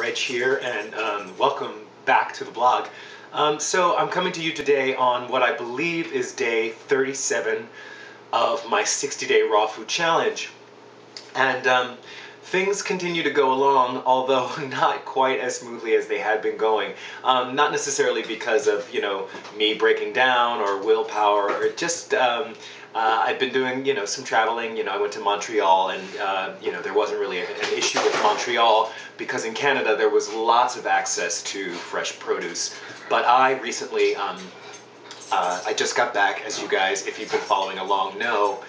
Reg here, and welcome back to the blog. So I'm coming to you today on what I believe is day 37 of my 60-day raw food challenge. And things continue to go along, although not quite as smoothly as they had been going. Not necessarily because of, me breaking down or willpower, or just I've been doing, some traveling. I went to Montreal, and there wasn't really an issue with Montreal because in Canada there was lots of access to fresh produce. But I recently, I just got back, as you guys, if you've been following along, know,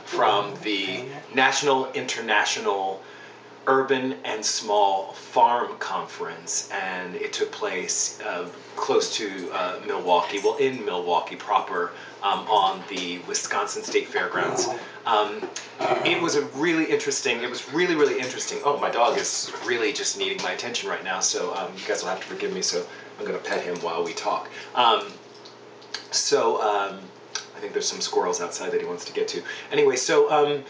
from the National International Urban and Small Farm Conference, and it took place close to Milwaukee, well, in Milwaukee proper, on the Wisconsin State Fairgrounds. It was really interesting. Oh, my dog is really just needing my attention right now, so you guys will have to forgive me, so I'm going to pet him while we talk. I think there's some squirrels outside that he wants to get to. Anyway, so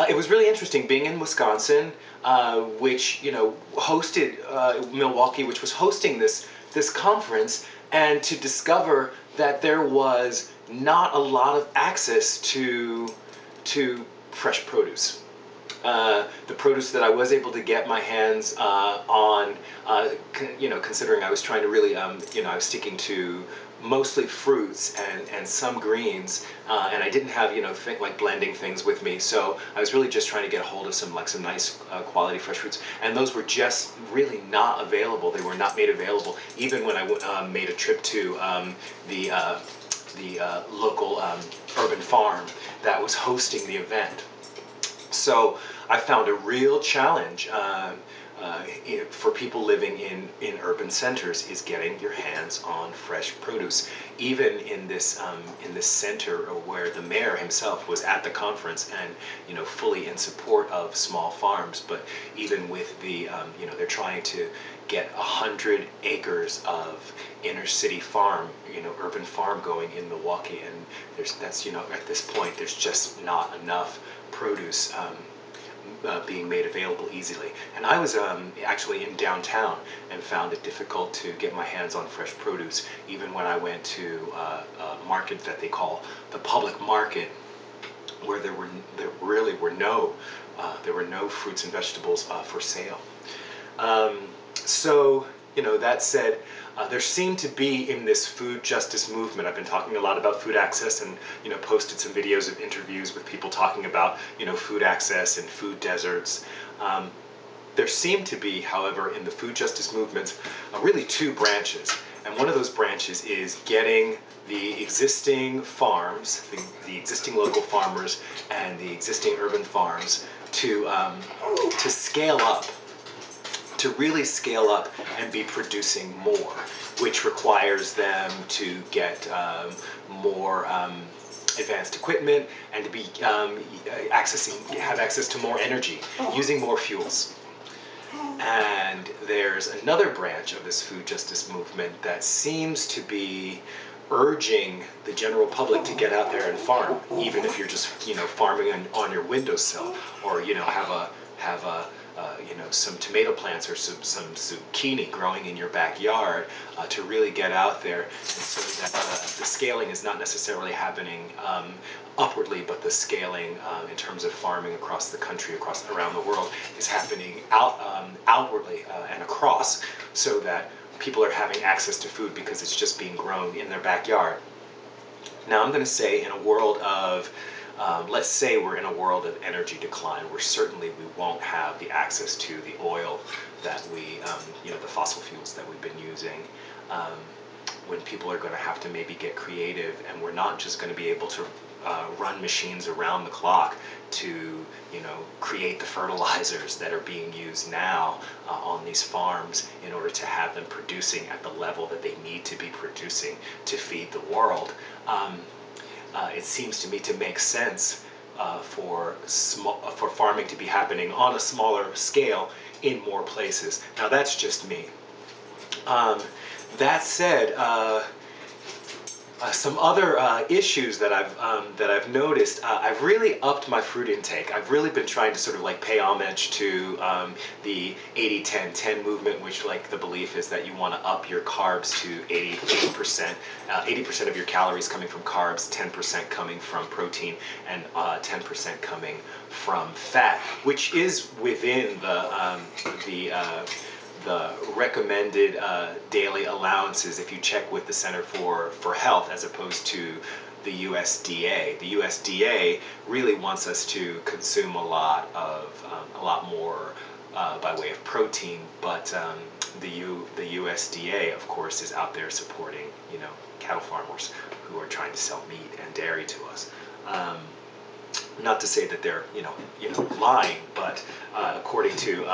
it was really interesting being in Wisconsin, which hosted Milwaukee, which was hosting this conference, and to discover that there was not a lot of access to fresh produce. The produce that I was able to get my hands on, considering I was trying to really, I was sticking to mostly fruits and some greens, and I didn't have, like blending things with me, so I was really just trying to get a hold of some nice quality fresh fruits, and those were just really not available. They were not made available, even when I made a trip to the local urban farm that was hosting the event. So I found a real challenge for people living in urban centers is getting your hands on fresh produce. Even in this center where the mayor himself was at the conference and fully in support of small farms, but even with the they're trying to get 100 acres of inner city farm, urban farm going in Milwaukee, and at this point there's just not enough produce being made available easily. And I was actually in downtown and found it difficult to get my hands on fresh produce, even when I went to a market that they call the public market, where there really were no fruits and vegetables for sale. So that said, there seemed to be in this food justice movement. I've been talking a lot about food access, and posted some videos of interviews with people talking about food access and food deserts. There seem to be, however, in the food justice movements, really two branches, and one of those branches is getting the existing farms, the existing local farmers and the existing urban farms to scale up, to really scale up and be producing more, which requires them to get more advanced equipment and to be have access to more energy, using more fuels. And there's another branch of this food justice movement that seems to be urging the general public to get out there and farm, even if you're just farming on your windowsill, or have some tomato plants or some zucchini growing in your backyard, to really get out there, and so that the scaling is not necessarily happening upwardly, but the scaling in terms of farming across the country, around the world, is happening outwardly and across, so that people are having access to food because it's just being grown in their backyard. Now, I'm going to say, in a world of let's say we're in a world of energy decline, where certainly we won't have the access to the oil that we, the fossil fuels that we've been using, when people are going to have to maybe get creative, and we're not just going to be able to run machines around the clock to, create the fertilizers that are being used now on these farms in order to have them producing at the level that they need to be producing to feed the world. It seems to me to make sense for farming to be happening on a smaller scale in more places. Now, that's just me. That said, Some other issues that I've noticed. I've really upped my fruit intake. I've really been trying to sort of like pay homage to the 80-10-10 movement, which like the belief is that you want to up your carbs to 80%. 80% of your calories coming from carbs, 10% coming from protein, and 10% coming from fat, which is within the recommended daily allowances if you check with the Center for Health as opposed to the USDA. The USDA really wants us to consume a lot more by way of protein, but the USDA, of course, is out there supporting cattle farmers who are trying to sell meat and dairy to us. Not to say that they're lying, but according to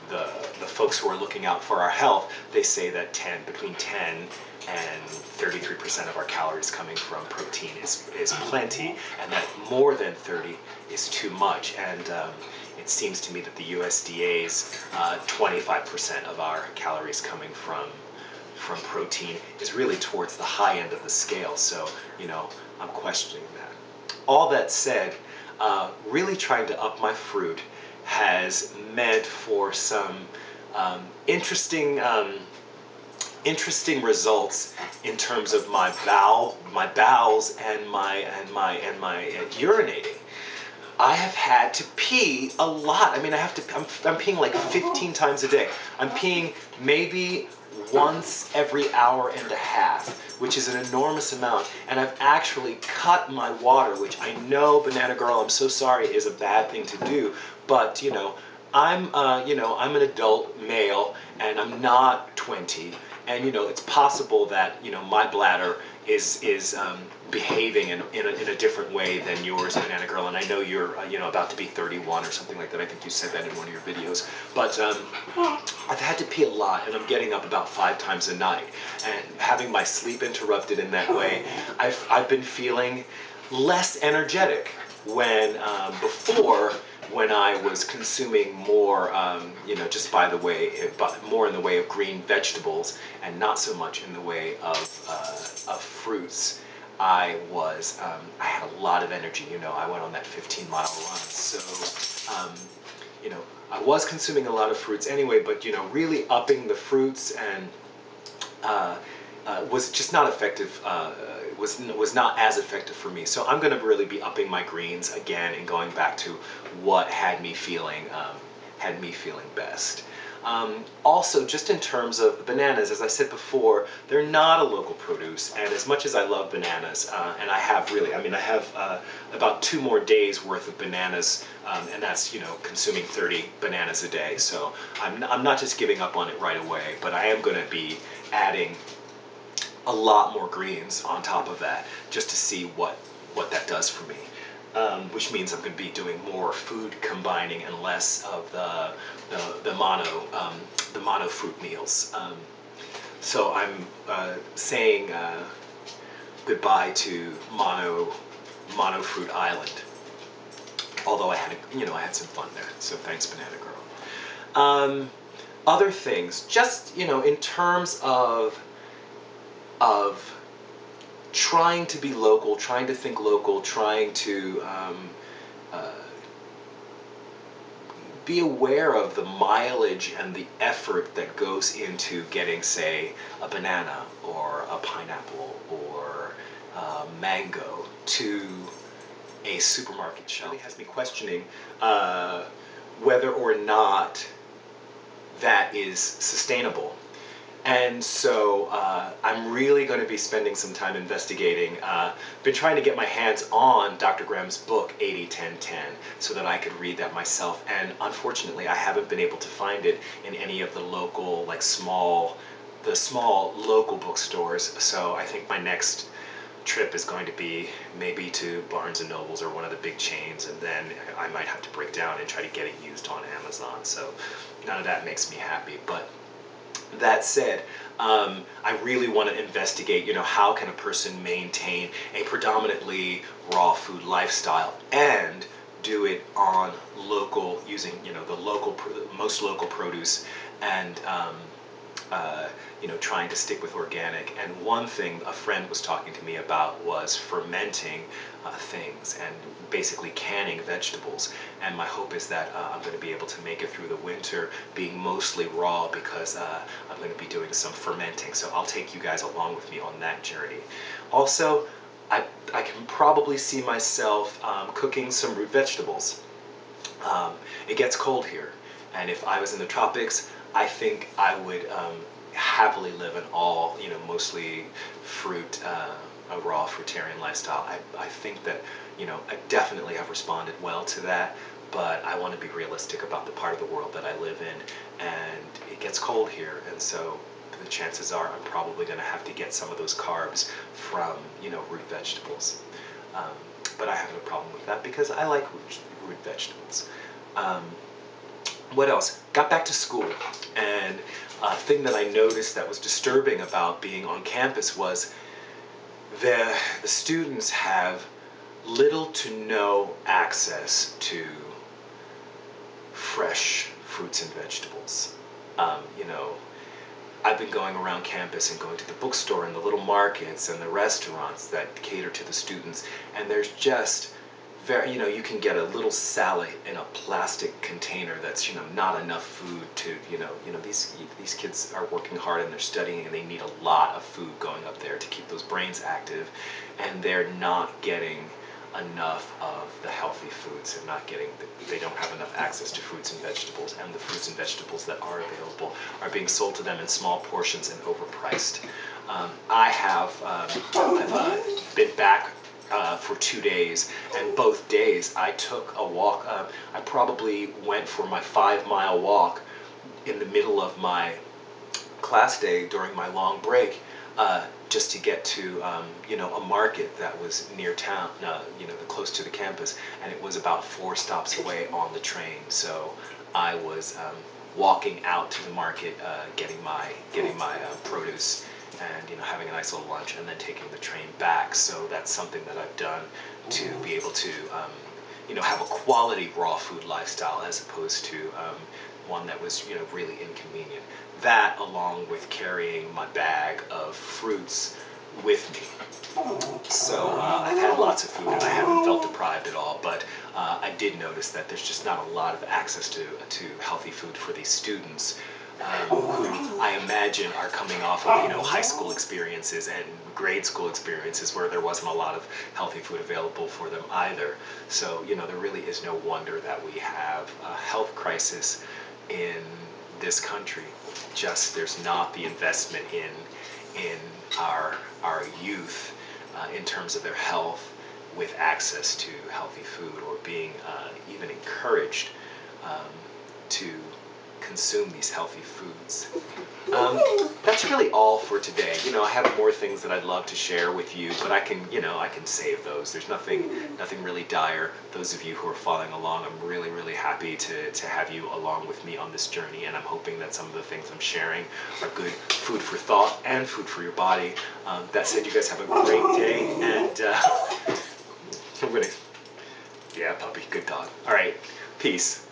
the folks who are looking out for our health, they say that between 10 and 33% of our calories coming from protein is plenty, and that more than 30 is too much. And it seems to me that the USDA's 25% of our calories coming from protein is really towards the high end of the scale. So I'm questioning that. All that said, really trying to up my fruit has meant for some interesting results in terms of my bowels and my urinating. I have had to pee a lot. I mean, I'm peeing like 15 times a day. I'm peeing maybe once every hour and a half, which is an enormous amount. And I've actually cut my water, which I know, Banana Girl, I'm so sorry, is a bad thing to do. But I'm an adult male, and I'm not 20. And it's possible that my bladder is behaving in a different way than yours, Banana Girl. And I know you're about to be 31 or something like that. I think you said that in one of your videos. But I've had to pee a lot, and I'm getting up about 5 times a night, and having my sleep interrupted in that way. I've been feeling less energetic when before, when I was consuming more, just by the way, more in the way of green vegetables and not so much in the way of fruits. I had a lot of energy. I went on that 15-mile run, so I was consuming a lot of fruits anyway. But really upping the fruits and was just not effective. Was not as effective for me. So I'm going to really be upping my greens again and going back to what had me feeling best. Also, just in terms of the bananas, as I said before, they're not a local produce. And as much as I love bananas, and I have about 2 more days worth of bananas, and that's consuming 30 bananas a day. So I'm not just giving up on it right away, but I am going to be adding a lot more greens on top of that, just to see what that does for me. Which means I'm going to be doing more food combining and less of the mono fruit meals. So I'm saying goodbye to mono fruit island. Although I had some fun there. So thanks, Banana Girl. Other things, just in terms of trying to be local, trying to think local, trying to be aware of the mileage and the effort that goes into getting, say, a banana or a pineapple or mango to a supermarket shelf. It has me questioning whether or not that is sustainable. And so I'm really going to be spending some time investigating. Been trying to get my hands on Dr. Graham's book, 80-10-10, so that I could read that myself. And unfortunately, I haven't been able to find it in any of the local, small local bookstores. So I think my next trip is going to be maybe to Barnes and Nobles or one of the big chains, and then I might have to break down and try to get it used on Amazon. So none of that makes me happy. But that said, I really want to investigate, how can a person maintain a predominantly raw food lifestyle and do it on local, using, the most local produce and trying to stick with organic. And one thing a friend was talking to me about was fermenting things and basically canning vegetables. And my hope is that I'm going to be able to make it through the winter being mostly raw, because I'm going to be doing some fermenting. So I'll take you guys along with me on that journey. Also, I can probably see myself cooking some root vegetables. It gets cold here, and if I was in the tropics, I think I would happily live an all, mostly fruit, a raw fruitarian lifestyle. I think that, I definitely have responded well to that, but I want to be realistic about the part of the world that I live in, and it gets cold here, and so the chances are I'm probably going to have to get some of those carbs from, root vegetables. Um, but I have no problem with that because I like root vegetables. Um, what else? Got back to school, and a thing that I noticed that was disturbing about being on campus was the students have little to no access to fresh fruits and vegetables. You know, I've been going around campus and going to the bookstore and the little markets and the restaurants that cater to the students, and there's just very, you can get a little salad in a plastic container that's, not enough food to, these kids are working hard and they're studying and they need a lot of food going up there to keep those brains active, and they're not getting enough of the healthy foods, and they don't have enough access to fruits and vegetables, and the fruits and vegetables that are available are being sold to them in small portions and overpriced. I've been back for 2 days, and both days I took a walk. I probably went for my 5-mile walk in the middle of my class day during my long break, just to get to a market that was near town, close to the campus, and it was about 4 stops away on the train. So I was walking out to the market, getting my produce, and having a nice little lunch, and then taking the train back. So that's something that I've done to be able to have a quality raw food lifestyle, as opposed to one that was really inconvenient. That, along with carrying my bag of fruits with me. So I've had lots of food and I haven't felt deprived at all, but I did notice that there's just not a lot of access to healthy food for these students, who I imagine are coming off of high school experiences and grade school experiences where there wasn't a lot of healthy food available for them either. So there really is no wonder that we have a health crisis in this country. Just there's not the investment in our youth, in terms of their health, with access to healthy food, or being even encouraged to consume these healthy foods. That's really all for today. I have more things that I'd love to share with you, but I can save those. There's nothing really dire. Those of you who are following along, I'm really, really happy to have you along with me on this journey, and I'm hoping that some of the things I'm sharing are good food for thought and food for your body. That said, you guys have a great day, and I'm gonna, yeah, puppy, good dog. All right, peace.